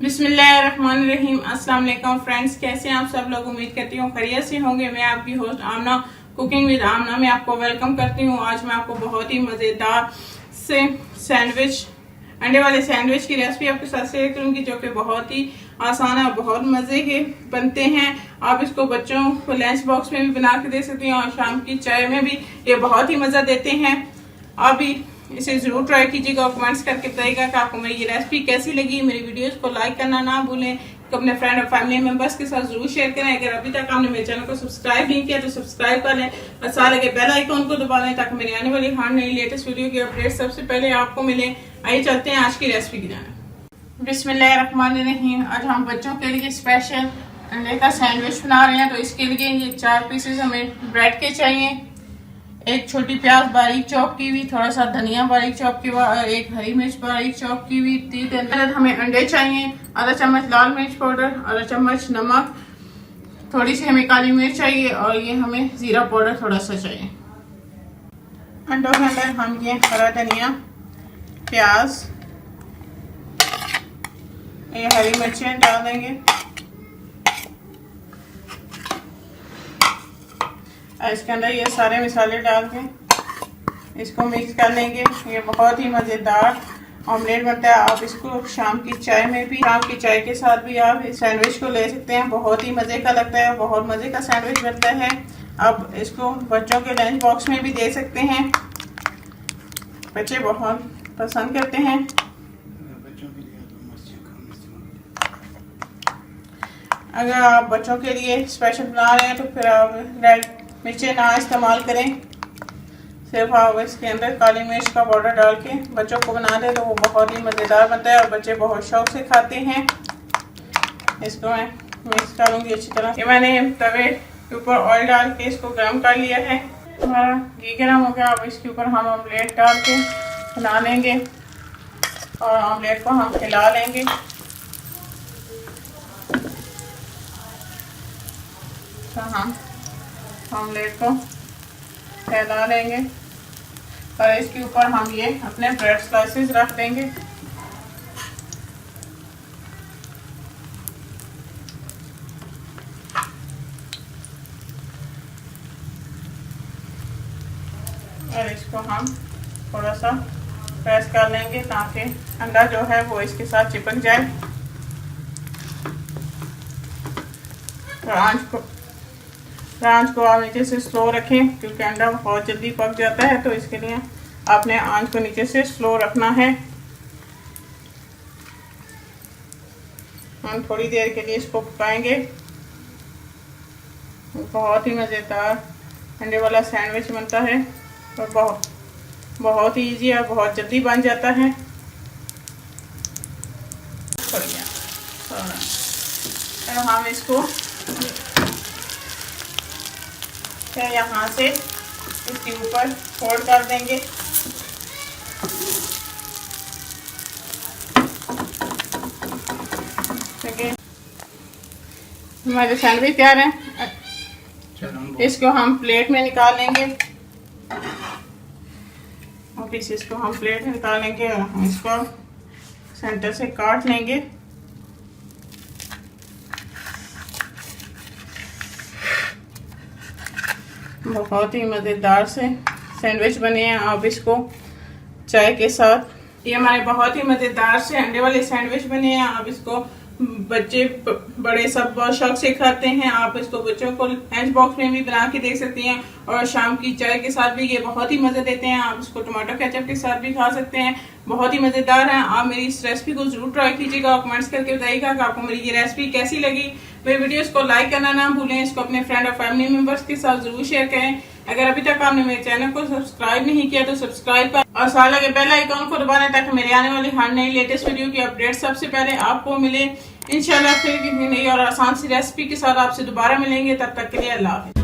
बिस्मिल्लाहिर्रहमानिर्रहीम। अस्सलाम वालेकुम फ्रेंड्स, कैसे हैं आप सब लोग। उम्मीद करती हूँ खैरियत से होंगे। मैं आपकी होस्ट आमना कुकिंग विद आमना में आपको वेलकम करती हूँ। आज मैं आपको बहुत ही मज़ेदार से सैंडविच, अंडे वाले सैंडविच की रेसिपी आपके साथ शेयर करूंगी, जो कि बहुत ही आसान है और बहुत मज़े के बनते हैं। आप इसको बच्चों को लंच बॉक्स में भी बना के दे सकती हैं और शाम की चाय में भी ये बहुत ही मज़ा देते हैं। आप भी इसे ज़रूर ट्राई कीजिएगा और कमेंट्स करके बताइएगा कि आपको मेरी ये रेसिपी कैसी लगी। मेरी वीडियोस को लाइक करना ना भूलें, तो अपने फ्रेंड और फैमिली मेंबर्स के साथ जरूर शेयर करें। अगर अभी तक आपने मेरे चैनल को सब्सक्राइब नहीं किया तो सब्सक्राइब कर लें और साथ लगे बेल आइकन को दबा लें, ताकि मेरी आने वाली हर नई लेटेस्ट वीडियो की अपडेट सबसे पहले आपको मिले। आइए चलते हैं आज की रेसिपी की जाने। बिस्मिल्लाहिर्रहमानिर्रहीम। आज हम बच्चों के लिए स्पेशल अंडे का सैंडविच बना रहे हैं। तो इसके लिए ये 4 पीसेस हमें ब्रेड के चाहिए, एक छोटी प्याज बारीक चॉप की हुई, थोड़ा सा धनिया बारीक चॉप की हुआ, और एक हरी मिर्च बारीक चॉप की हुई। 3 अदद हमें अंडे चाहिए, आधा चम्मच लाल मिर्च पाउडर, आधा चम्मच नमक, थोड़ी सी हमें काली मिर्च चाहिए और ये हमें जीरा पाउडर थोड़ा सा चाहिए। अंडों के अंदर हम ये हरा धनिया, प्याज, ये हरी मिर्चें डाल देंगे। इसके अंदर ये सारे मसाले डाल के इसको मिक्स कर लेंगे। ये बहुत ही मज़ेदार ऑमलेट बनता है। आप इसको शाम की चाय में भी, शाम की चाय के साथ भी आप इस सैंडविच को ले सकते हैं। बहुत ही मज़े का लगता है, बहुत मज़े का सैंडविच बनता है। आप इसको बच्चों के लंच बॉक्स में भी दे सकते हैं, बच्चे बहुत पसंद करते हैं। अगर आप बच्चों के लिए स्पेशल बना रहे हैं तो फिर आप रेड मिर्चें ना इस्तेमाल करें, सिर्फ आप इसके अंदर काली मिर्च का पाउडर डाल के बच्चों को बना दें तो वो बहुत ही मज़ेदार बनता है और बच्चे बहुत शौक से खाते हैं। इसको मैं मिक्स करूँगी अच्छी तरह। ये मैंने तवे के ऊपर ऑयल डाल के इसको गर्म कर लिया है। हमारा घी गर्म हो गया। अब इसके ऊपर हम ऑमलेट डाल के बना लेंगे और ऑमलेट को हम हिला लेंगे। तो हम ऑमलेट को फैला लेंगे और इसके ऊपर हम ये अपने ब्रेड स्लाइसेस रख देंगे। और इसको हम थोड़ा सा प्रेस कर लेंगे ताकि अंडा जो है वो इसके साथ चिपक जाए। तो आंच को आप नीचे से स्लो रखें, क्योंकि अंडा बहुत जल्दी पक जाता है। तो इसके लिए आपने आंच को नीचे से स्लो रखना है। हम थोड़ी देर के लिए इसको पकाएंगे। बहुत ही मज़ेदार अंडे वाला सैंडविच बनता है और बहुत ही ईजी है, बहुत जल्दी बन जाता है। तो हम इसको यहाँ से इसके ऊपर फोल्ड कर देंगे। हमारे सैंडविच तैयार है। इसको हम प्लेट में निकाल लेंगे और पीसेस को हम प्लेट में निकाल लेंगे और हम इसको सेंटर से काट लेंगे। बहुत ही मज़ेदार से सैंडविच बने हैं। आप इसको चाय के साथ, ये हमारे बहुत ही मज़ेदार से अंडे वाले सैंडविच बने हैं। आप इसको बच्चे बड़े सब बहुत शौक से खाते हैं। आप इसको बच्चों को लंच बॉक्स में भी बना के दे सकती हैं और शाम की चाय के साथ भी ये बहुत ही मज़े देते हैं। आप इसको टमाटो केचप के साथ भी खा सकते हैं, बहुत ही मज़ेदार है। आप मेरी इस रेसिपी को जरूर ट्राई कीजिएगा और कमेंट्स करके बताइएगा कि आपको मेरी ये रेसिपी कैसी लगी। मेरी वीडियोस को लाइक करना ना भूलें, इसको अपने फ्रेंड और फैमिली मेंबर्स के साथ जरूर शेयर करें। अगर अभी तक आपने मेरे चैनल को सब्सक्राइब नहीं किया तो सब्सक्राइब कर और साथ लगे बेल आइकन को दबा दें, ताकि मेरे आने वाली हर नई लेटेस्ट वीडियो की अपडेट सबसे पहले आपको मिले। इंशाल्लाह फिर किसी नई और आसान सी रेसिपी के साथ आपसे दोबारा मिलेंगे। तब तक के लिए अल्लाह हाफ़िज़।